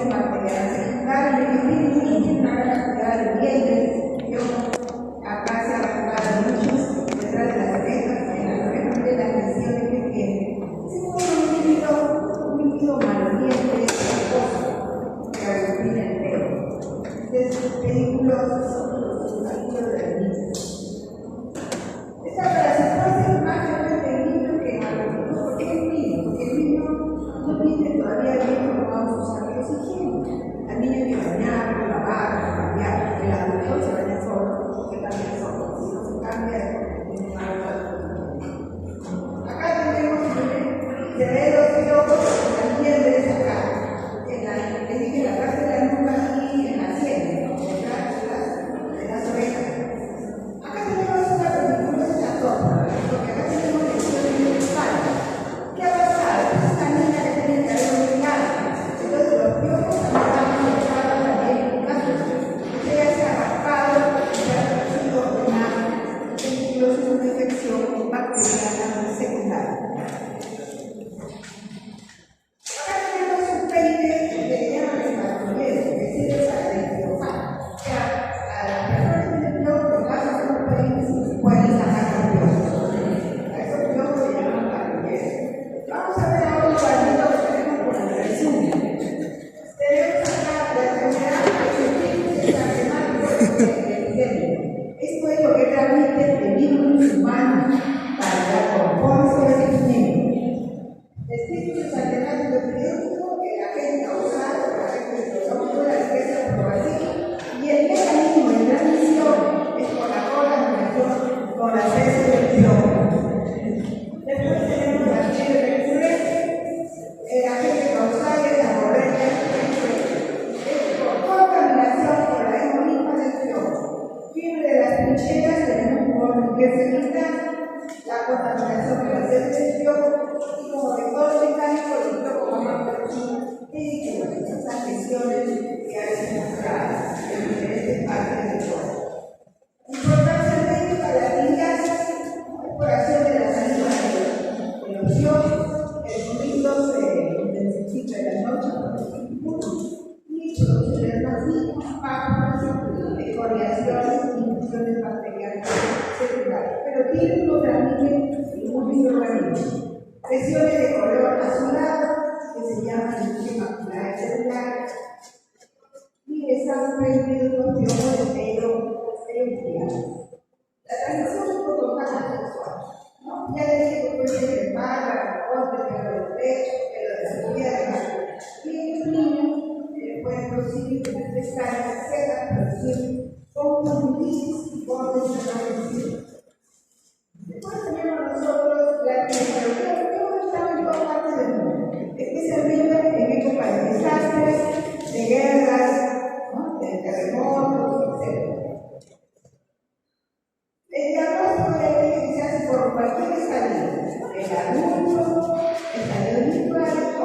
corriente material secundaria y tiene una gran cantidad de bienes. Acá se ha hablado muchos detrás de las orejas, en las orejas de las lesiones que tiene. Es un líquido maloliente, que aglutina el pelo. Entonces, películas de la niña. Esta parasitosis más frecuente en niños que en adultos, porque es el niño no tiene todavía bien formados sus hábitos higiénicos. Al niño hay que bañarlo, lavarlo, cambiar. El adulto se baña solo, porque también solo. Si no se cambia, tiene malos hábitos. Acá tenemos se ve los piojos también de esa cara. En la parte de la nuca y en la sien, detrás de las orejas. Acá tenemos una peligrosa torta, porque acá tenemos lesiones de espalda. ¿Qué ha pasado? Esta niña que tiene el cabello muy largo, entonces los piojos también han afectado también en casos. Ella se ha raspado y se ha producido una infección bacteriana secundaria. Acá tenemos un peine que llaman el marmollero, que sirve para el quirófano. O sea, a las personas que tienen piojos, los casos de los peines pueden sacar los piojos. A esos piojos se llaman marmollero. Vamos a ver ahora un cuadrito que tenemos por el resumen. Tenemos acá la enfermedad que se sistemático epidémico. Esto es lo que transmite el virus humano para la conformación del dinero. Espíritus alternativos epidémicos que la gente causada por la gente de los ojos de la riqueza corporativa y el mecanismo de transmisión es por la colaboración con las heces del piojo. Después tenemos la fiebre recurrente, el agente causal es la borrelia es por contaminación por la hemolinfa del piojo. Fiebre de las trincheras tenemos por que se evita la contaminación de las heces del piojo y como vector mecánico el piojo más protegido y esas lesiones que hay demostradas en diferentes partes del cuerpo. Importancia médica de la limpieza, exploración de la saliva de los piojos, el fluido se intensifica en la noche por el impulso y produce dermatitis, pápulas, escoriaciones y infecciones bacterianas secundarias. Pero tiene no transmite ningún microorganismo. Lesiones de color azulado que se llaman lesiones maculares celulares y están prohibidos los piojos de pelo eutriano. La transmisión es por contacto sexual. Ya les dije que puede ser de espalda, corte, pelo del pecho, pelo de la pierna. Y en los niños pueden producir pestañas secas, producir conjuntivitis y bordes enrojecidos. Después tenemos nosotros la climatología, que está en todas partes del mundo, especialmente en épocas de desastres, de guerras, de terremotos, etc. El diagnóstico de que se hace por cualquier estadio, el adulto, estadio virtual o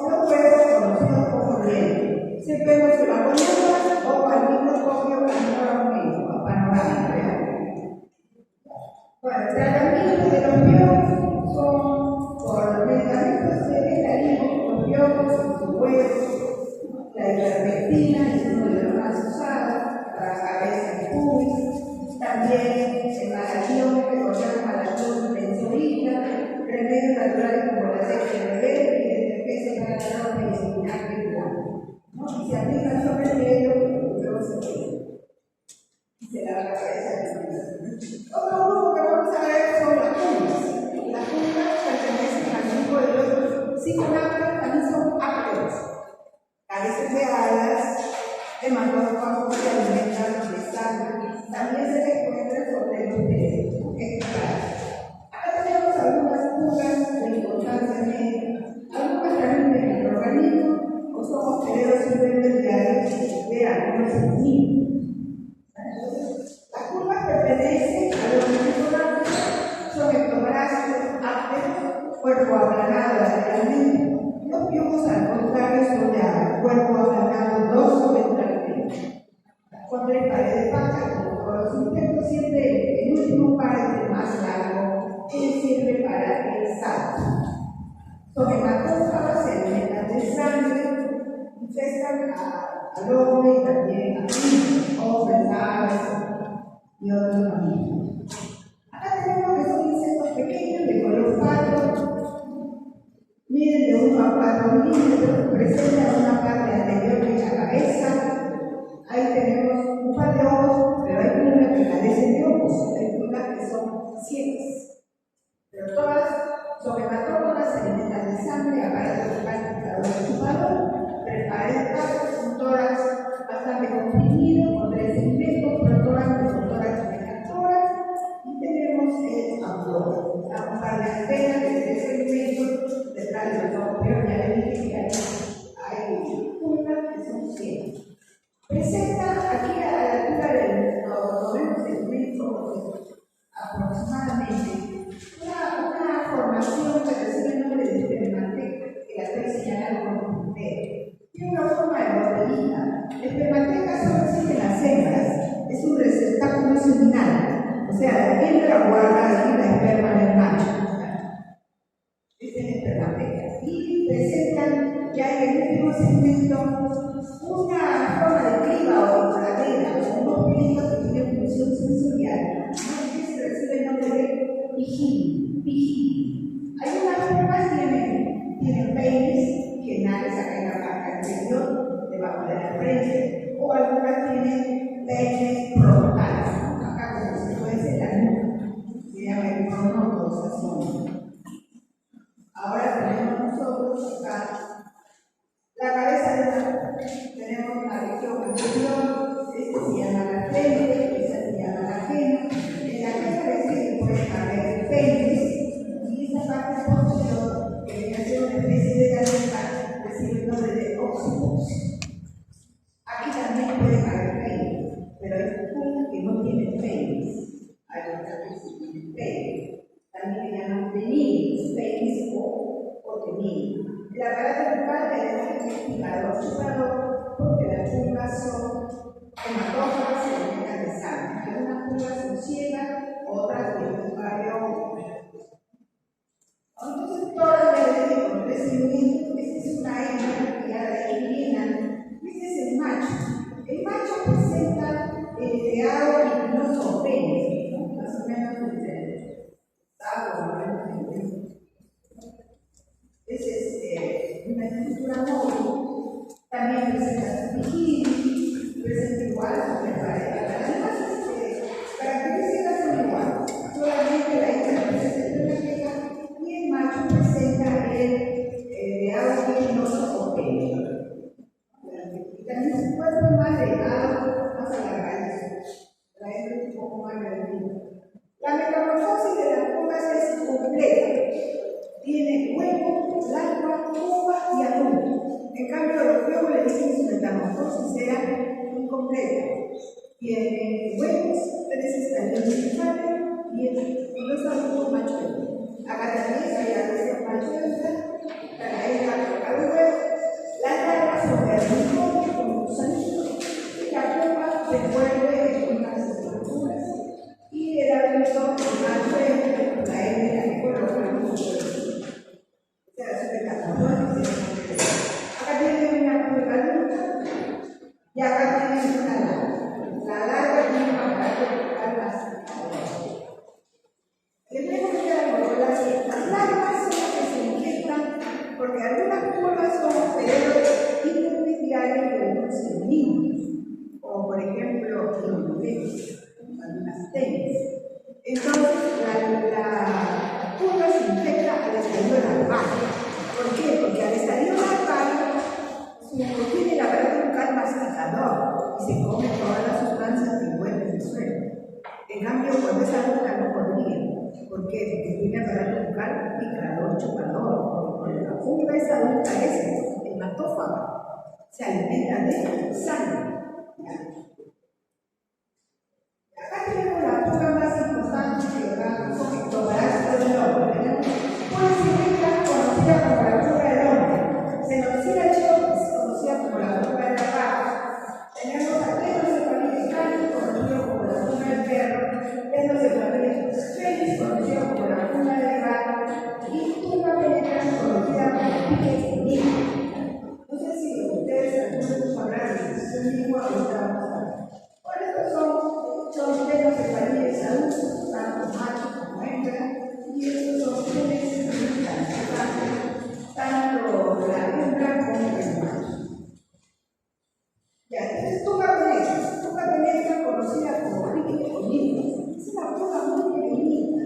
los juegos conocidos como REM. Se puede hacer la mañana o al microscopio panorámico. Bueno, el tratamiento de los piojos son por medicamentos vegetarinos, los piojos, los huevos, la ivermectina, es uno de los más usados para cabeza y pubis, también el malatión, que se llama malatión benzoíta, remedios naturales como la aceite de bebé y el especie para la ropa y espinaca y blanco. Y se aplica sobre el pelo, luego se lava la cabeza. Otro grupo que vamos a ver son las juntas. Las juntas pertenecen al grupo de los psiconáuticos, también son ápteros. Carecen de alas, de macrófagos que alimentan de sangre. También se les encuentra sobre los ejemplares. Acá tenemos algunas juntas de importancia médica. Algunas también de microorganismos o son hospederos intermediarios de algunos niños. Las curvas pertenecen a los microorganismos, son ectoplásmicos, ápteros, cuerpo aplanado lateralmente. Los piojos, al contrario, son de cuerpo aplanado dorso ventralmente. Con tres pares de patas, como todos los insectos, siempre al hombre y también a niños, hombres, aves y otros mamíferos. Acá tenemos que son insectos pequeños de color pardo, miden de 1 a 4 milímetros, presentan una parte anterior de la cabeza. Ahí tenemos un par de ojos, pero hay unas que carecen de ojos, hay unas que son ciegas. Pero todas son hematófagas, se alimentan de sangre, aparato hepático de chupador, preparan un tórax bastante comprimido, con 3 segmentos, protórax, mesotórax y metatórax, y tenemos el abdomen. Vamos a dar las venas de 3 segmentos detrás de los ojos, pero ya le dije que hay unas que son ciegas. Presenta aquí a la altura del noveno segmento aproximadamente una formación que recibe el nombre de espermateca, que la estoy señalando con un dedo. Tiene una forma de botellita. La espermateca solo existe en las hembras, es un receptáculo seminal, o sea, la hembra guarda aquí la esperma del macho. Esta es la espermateca. Y presentan ya en el último segmento una forma de criba o de pradera, con unos pelitos que tienen función sensorial, que se recibe el nombre de vigil. Hay unas formas que tienen peines genales acá en la parte anterior, debajo de la frente, o algunas tienen peines frontales, acá como se puede ser la nuca, se llama el pronotosación. Ahora tenemos nosotros acá la cabeza de la, tenemos una región inferior, esta se llama la frente, esta se llama la gema. En la gema se pueden haber peines, y esta parte posterior, que viene a ser una especie de galleta, recibe el nombre de occiput. Aquí también pueden haber peines, pero hay unas que no tienen peines, hay otras que sí tienen peines. También le llaman penines, peines o penines. El aparato bucal tenemos que investigar chupador porque las pulgas son hematófagas, se alimentan de sangre. Algunas pulgas son ciegas, otras tienen un par de ojos. Entonces, todas las de con crecimiento, esta es una hembra que ya la eliminan. Este es el macho. El macho presenta algo y no son penes, ¿no? Más o menos diferente. Esa es una estructura móvil, también presenta bikini, presenta igual su preparación. Las demás características son iguales, solamente la hembra presenta una queja y el macho presenta el agua viginoso o pelo. Y también su cuerpo es más delgado, más alargado, la hembra es un poco más grande. La metamorfosis de las pulgas es completa. Tiene huevo, larva, pupa y adulto. En cambio, los huevos le dicen su metamorfosis era incompleta. Tiene huevos, 3 estadios inferiores y los adultos macho. Acá también hay adultos macho, para ella tocar el huevo. Las larvas son de adulto como gusanitos. Y la pupa se envuelve en unas estructuras. Y el adulto macho, la hembra que coloca mucho. Acá tienen una pulga adulta y acá tienen una larva. La larva tiene un aparato bucal bastante. Tenemos que ver las larvas son las que se inyectan porque algunas pulgas son hospederos intermediarios de unos niños, como por ejemplo los algunas tenis. Entonces, la pulga se inyecta al estadio larval. ¿Por qué? Porque al estadio larval tiene el aparato bucal masticador y se come todas las sustancias que envuelven el suelo. En cambio, cuando es adulta no podría. ¿Por qué? Porque tiene aparato bucal picador, chupador. Cuando la pulga es adulta es hematófaga, se alimenta de sangre. Acá tenemos la pulga más importante que son ectoparásito del hombre. Una civeta conocida como la pulga del hombre. Xenophila chiotis, conocida como la pulga de la vaca. Tenemos a Tenosephalus conocido como la pulga del perro. Tenosephalus felis, conocido como la pulga del gato. Y pulga penetrante, conocida como pique de niño. No sé si ustedes algunos hablar de antigua, por eso son temas de paredes adultos, tanto machos como hembras, y estos son genes que limitan tanto la hembra como el macho. Ya, entonces tu gabineta conocida como líquido conmigo, es una forma muy pequeñita.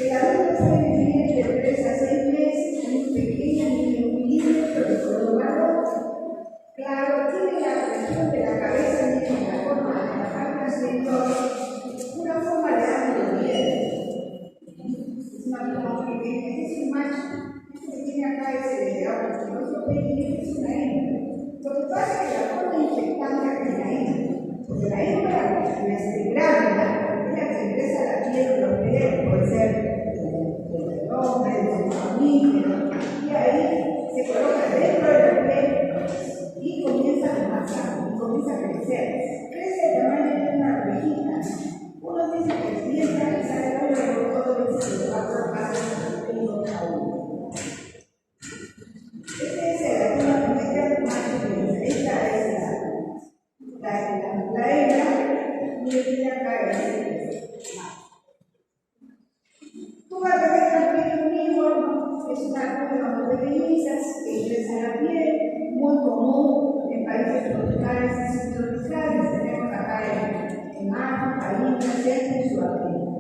El adulto puede vivir de 3 a 6 meses, muy pequeña, ni un milímetro de color marrón. Claro, tiene la región de la cabeza, tiene la forma de la parte superior, una forma de ángulo bien. Es una forma muy pequeña, es un macho. Este que tiene acá es el agua, el otro pequeño es una hembra. Lo que pasa es que la forma infectante que la hembra, porque la hembra es grávida, ella se ingresa a la piel de los bebés, puede ser del hombre, del mamífero, y ahí se coloca dentro de la piel y comienza a masar, y comienza a crecer. Crece de tamaño de una abejita. Uno dice que piensa y sale luego, todo dice que lo va a colocar uno a uno. Este es el agujero macho. Esta es la hembra, y el día cae. Tu gabineta conmigo es una cosa muy pequeñita que ingresa a la piel, muy común en países tropicales y subtropicales. Tenemos acá en África, India, y Sudamérica.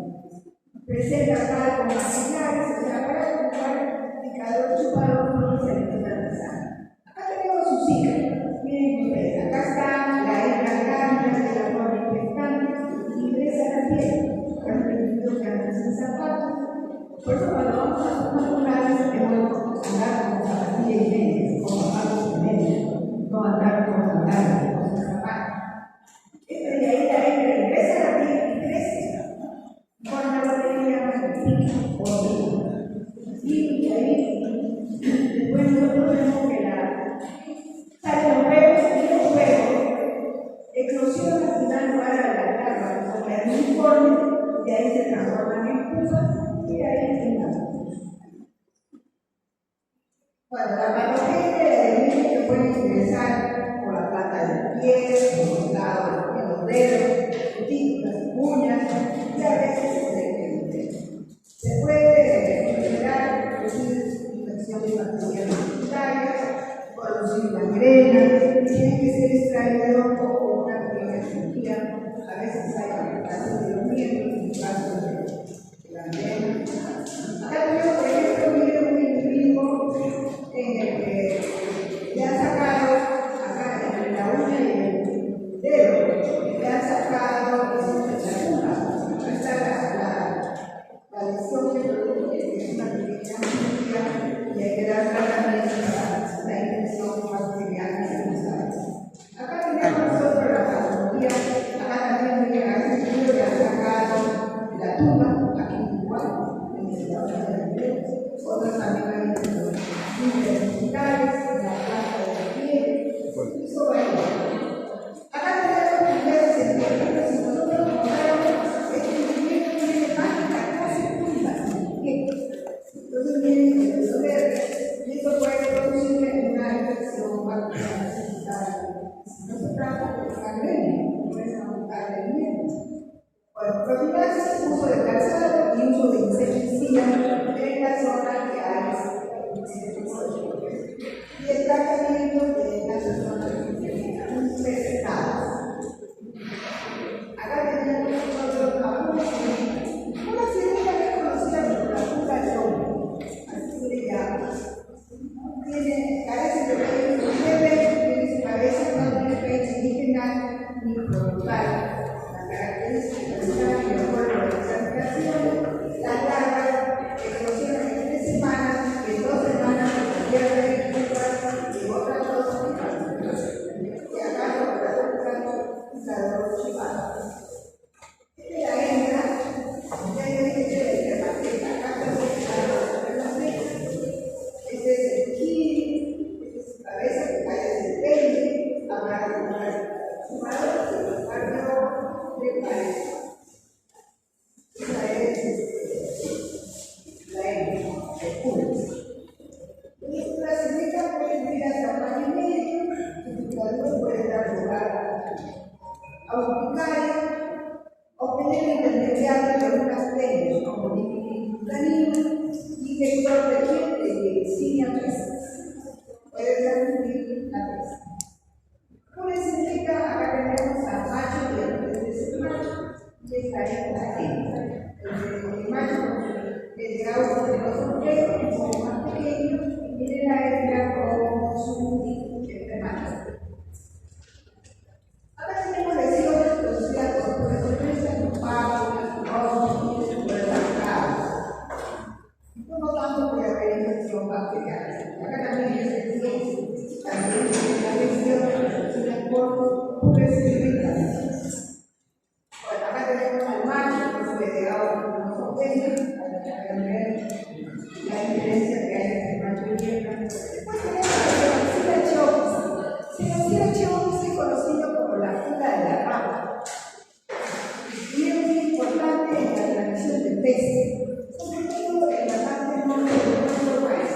Presenta acá con maxilares, o sea, para ocupar picador chupador no se sangre. Acá tenemos su ciclo. Miren ustedes, acá está la hembra de la forma infectante, ingresa a la piel, permitiendo que ande sin zapatos. Por eso cuando vamos a tomar lugares debemos andar con zapatillas y medias, con zapatos y medias, no andar con sandalias, con zapatos. De ahí la hembra ingresa a la piel y crece. Cuando la tenía y de ahí después nosotros vemos que salen huevos y los huevos eclosionan y dan lugar a la larva, o sea, el uniforme, de ahí se transforman en pupas y de ahí se dan. Bueno, la patogenia del niño que puede ingresar por la planta del pie, por los lados, en los dedos, las uñas, y a veces se puede generar infección de bacterias sanitarias, producir gangrena, tiene que ser extraído con una pequeña cirugía. A veces hay aplicación de los miembros en caso de gangrena. Acá tenemos, por ejemplo, un individuo en el que le han sacado acá entre la uña y el dedo, le han sacado la punta. Acá está la lesión que produce, es una pequeña cirugía y hay que dar tratamiento para la infección bacteriana que nos da. Acá tenemos nosotros la patología, acá también le han sacado la tumba, aquí igual. Otros también hay intestinales, la planta de la piel, y sobre todo. Acá tenemos primeros si nosotros comparamos, este individuo tiene mágica casi punta. Entonces, miren, y esto puede producir una infección bacteriana sanitaria. No se trata de gangrena, puede aumentar el miedo. Bueno, profilaxis, uso de calzado y uso de insecticida en la zona que hay insecticidas. Y el tratamiento de las zonas infectadas. Acá tenemos nosotros una sirena que es conocida como la puta de hombre, así se le llama. Carece de pecho tiene su cabeza, no tiene pecho indígena ni frontal. Características de la examinación, las larvas eclosionan en 3 semanas, en 2 semanas se pierden y otras 2 semanas. Y acá lo que está buscando es chivadas. Esta es la hembra, ya dice la cabeza, este es el kiri, esta es su cabeza que cae desde el peine, habrá que buscar su madre, su cardio de pareja. Esa es la hembra, el pulso. Y clasifica por el tamaño medio, investigador puede dar lugar a urticaria o tener intermediario de algunas leyes como nicotinamina y vector de dioxina presa. Puede transmitir la presa. Como les indica, acá tenemos al macho y el macho, y esta es la hembra. El macho es de agua de los hombres, es un más pequeño, y tiene la hembra con su macho. Ahora tenemos lesiones producidas por resortencia, los pagos, los relacionados. Por lo tanto, puede haber infección bacteriana. Acá también es el también la lesión producida por pubescente. Bueno, acá tenemos al macho, que fue de agua con los hombres, para ver la diferencia que hay entre macho y hembra. Después tenemos la Pseudoxyla es conocido como la fuga de la rama y es muy importante en la transmisión de peces, sobre todo en la parte norte del país.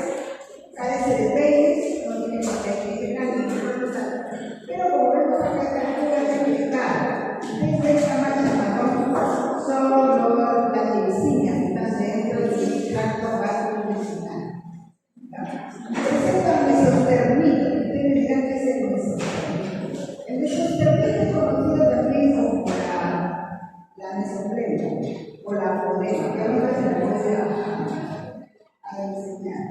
Carece de peines, no tiene material ni nada, pero como vemos acá esta fuga certificada, desde esta mancha marrón son las dioxinas que están dentro del tracto gastrointestinal. Presenta mesotermia, ustedes dirán que es el mesotermia. El mesotermia es conocido también como la mesotermia o la podema, que ahorita se la voy a enseñar.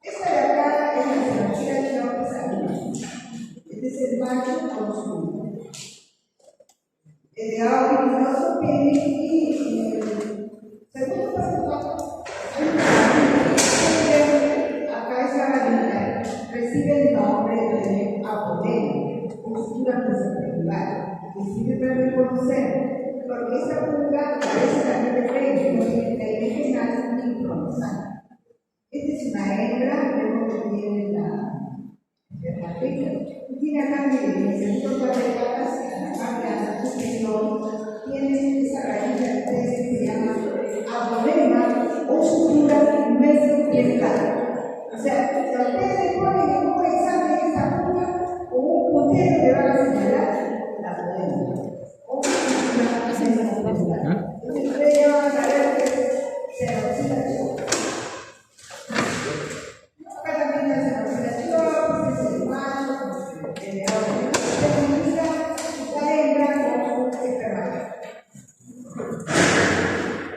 Esta de acá es la Pseudoxyla salina. Este es el macho con su agua luminoso pene y segundo paso acá esa varita recibe el nombre de apodema, postura mesocelular, que sirve para reconocer, porque esta pulga parece también de frente, no tiene peine final ni frontal. Esta es una hembra, vemos que tiene la rica, y tiene acá el sector de patas, en la parte superior, tiene esa raíz de que se llama apodema o sutura mesocelular. O sea, si a ustedes ponen en un examen esta pulga o un puntero que van a señalar la podema o una mesocelular. Entonces ustedes ya van a saber que se oscila. Acá también la oscilación, es el macho, el león, la hembra con el perro.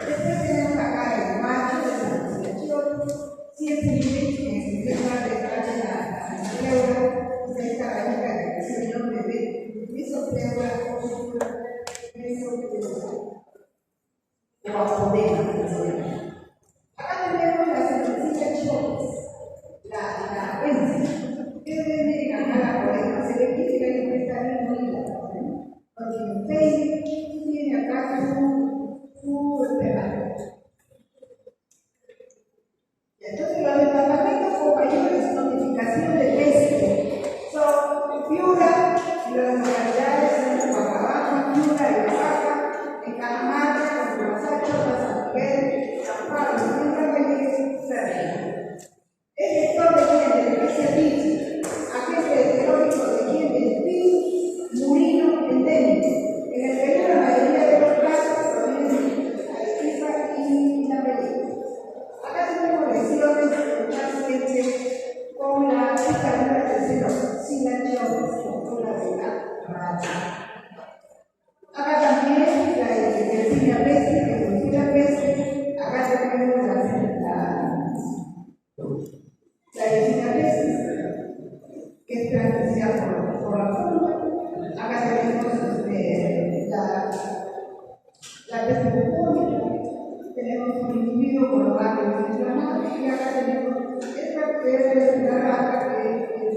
Después tenemos acá el macho de la oscilación, siempre empieza a detrás de la pleura, esta rayita que es el nombre de mesopleura o apodema. Acá tenemos las Pseudoxyla la hembra. Ustedes miren acá la podema, se ve que está bien bonita, no tiene peine, tiene acá su esperado. Entonces los departamentos compañeros de notificación de peces son Piura, y las localidades son Huacabaja, Piura y Oaxaca, en Cajamarca, Constanza, San Miguel, San Pablo, Santa María, Serra. El sector de quién, del especialista, agente ecológico de quién, del PIB, murino endémico. En el Perú la mayoría de los casos provienen de Arequipa y la película. Acá tenemos lesiones totalmente con la picadura de Pseudoxyla o la de la rata. Acá también la Yersinia pestis, que es la pestis. Acá tenemos la Yersinia pestis, que es transmitida por la pulga. Acá tenemos la peste bubónica. Tenemos un individuo con los ganglios inflamados y acá tenemos esta que es la rata, que es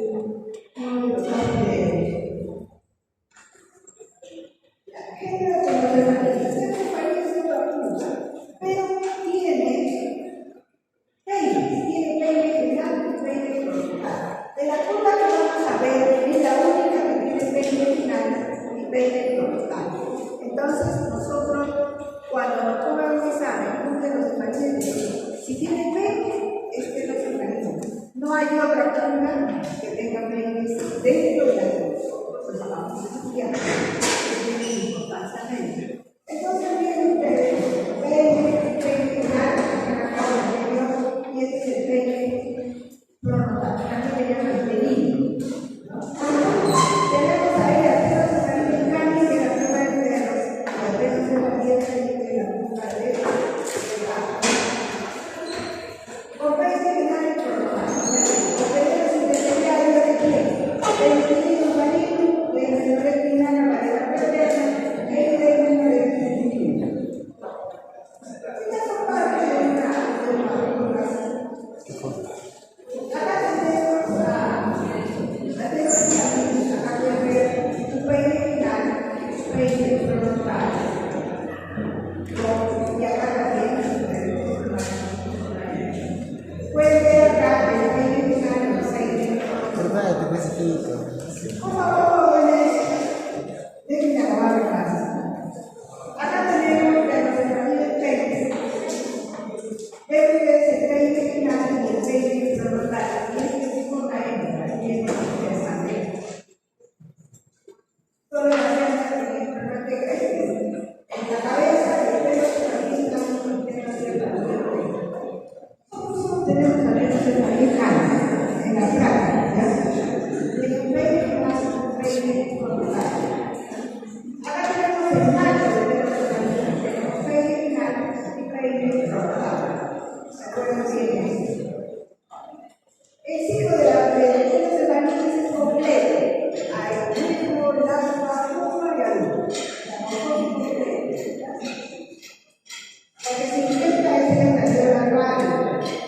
uno de los casos de la género con los hermanitos. Este país es una pulga, pero tiene peine final y peine frontal. De la pulga que vamos a ver es la única que tiene peine final y peine frontal. Entonces nosotros, cuando nos pongan un examen, de los pacientes, si tienen peine, es que no se organizan. No hay otra pulga que tenga tenga peines dentro de la cruz, pues vamos a estudiar. Es importante. Entonces, miren ustedes, peine final, que acabo de ver, y este es el peine frontal, aquí le llaman pelín. Tenemos ahí a todos los americanos que la prueba de perros, la prueba de la pieza y de la punta de la con peine final y frontal. Tenemos intermediario de pie, el pequeño marino, de la menor espinal a la de la perversa, el de menor espinal. Estas son partes de una articulación. Acá tenemos la teoría, acá pueden ver un peine final, peine frontal. Y acá también pueden ver acá el peine final y el peine frontal. Por favor, jóvenes, déjenme acabar la clase. Acá tenemos la representación del peine. Este es el peine final y el peine frontal. Y este es con la hembra, y es interesante. Todas las hembras tienen importante crecer. En la cabeza, el pelo también está muy interesante. Nosotros tenemos también en la plata, ¿ya? Y el peine más un peine frontal. Acá tenemos el macho de tenemos peine final y peine frontal. ¿Se acuerdan bien? El ciclo de la predilección de Vanillas es completo. Hay ritmo, lástima, forma y adulto. La morfología lo que se intenta es la estación anual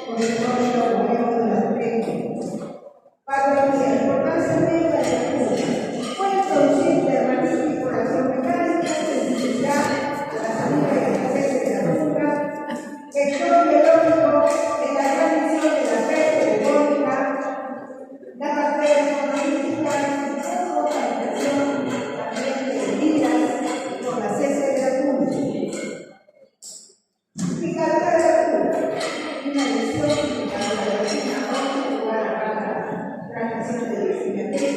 con el nombre de la técnica. Para la importancia médica de la cura, puede producir dermatitis por acción mecánica, sensibilidad a la salida y a la sede de la nuca, vector biológico en la transmisión de la peste bubónica, la bacteria monolítica, contaminación también de heridas por la cese de la cuna. Picadura de la cuna, una lesión picadura de la cuna, no lugar a la transmisión de la cicatriz.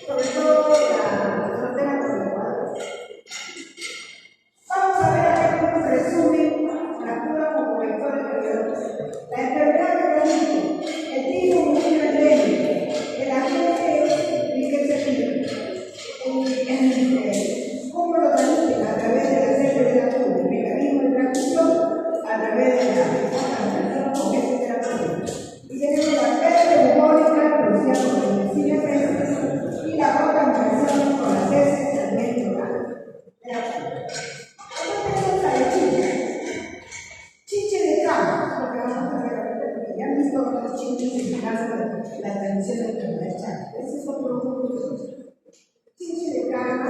Sobre todo la frontera con el Ecuador. Vamos a ver acá cómo se resume la cura como vector de enfermedad. La enfermedad que transmite el tipo humano endémico, el agente y que se vive. ¿Cómo lo transmite? A través de la sede de la cura, el mecanismo de transmisión a través de la contaminación o de la cura. Y tenemos la peste bubónica producida por la medicina peste y la contaminación con las heces del medio rural. Chiche de cama, porque vamos a ver, ya han visto los chiches en el caso de la transmisión de enfermedad. Ese es otro grupo. Chiche de cama,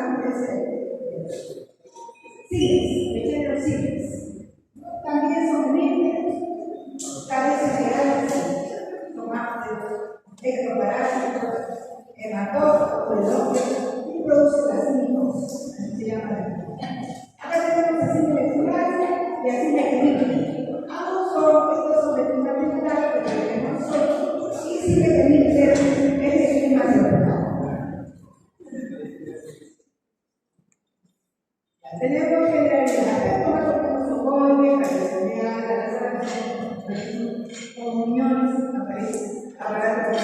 CIDES, el género CIDES. También son líderes, carecen de algas, tomates, ectoparásitos, hematófagos, y producen las micos, se llama. Acá tenemos así molecular y así mecánica. Ambos estos son de molecular, pero no son, y sí que ser el esquema de ordenado. Tenemos generalidad, tenemos un golpe, la comuniones, aparecen, aparatos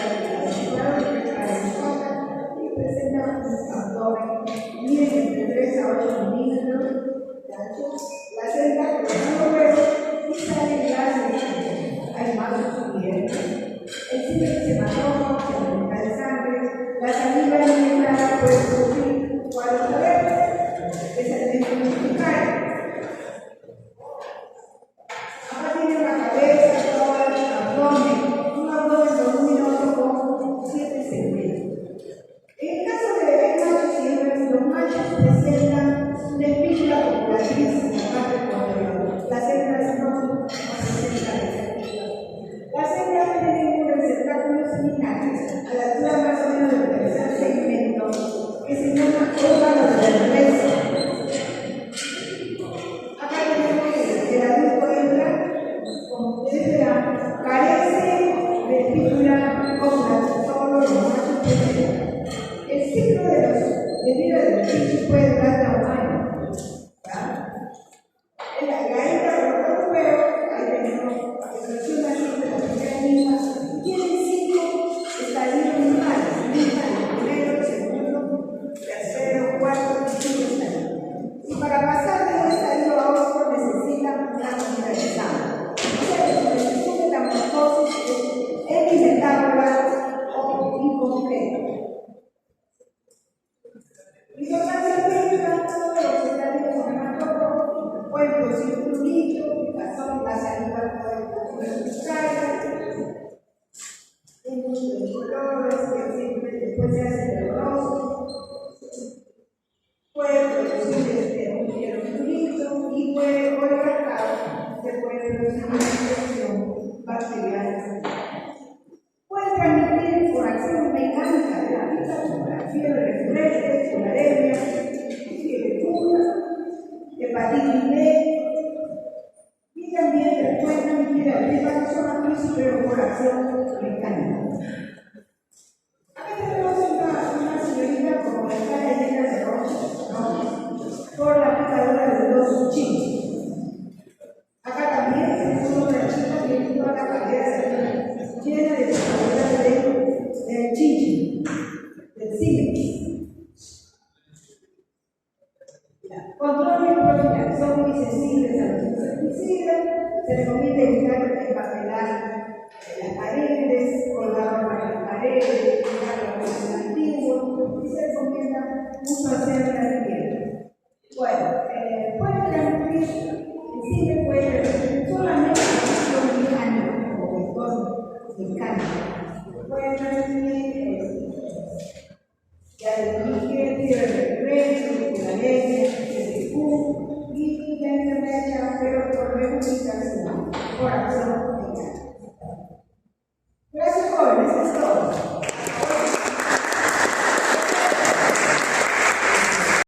y presentan un abdomen, miden entre 3 a 8 milímetros de ancho, la celda con un hueso y sale grasa. Hay más suficientes. El síndrome hematófago se alimenta de sangre, la saliva alimentada puede producir cuadros alertas. Es el elemento musical. Acá tiene la cabeza, todo el abdomen, figura óvulas, todos los machos tienen. El ciclo de vida de los chichis puede durar hasta un año. En la hembra de los europeos, ahí tenemos la extracción así de la primera misma, tienen 5 estadios minimales. Primero, segundo, tercero, cuarto y quinto estadio. Y para pasar de un estadio a otro necesitan una cantidad de sangre. O sea que su decisión de la mitosis es bimetábola o incompleta. Y normalmente todos los estadios hematomáticos pueden producir fluido, picazón, la saliva puede resultar, un mundo de colores que siempre después se hace doloroso, puede producir un fluido y puede, por el cacao, se puede producir una infección bacteriana. Puede transmitir por acción mecánica de la vida, como la fiebre refleja, malaria, fiebre pura, hepatitis B, y también puede transmitir la hepatitis pero por acción mecánica. Acá tenemos una señorita como la cara llena de rojo, ¿no? Por la picadura de los chichis. Acá también tenemos una chica que tiene toda la cabeza llena de picadura del chichi, del sílex. Control y profilaxis son muy sensibles a los insecticidas. Se recomienda evitar empapelar las paredes, colgar las paredes, colgar los antiguos, y se recomienda mucho hacer la limpieza. Bueno, puede transmitir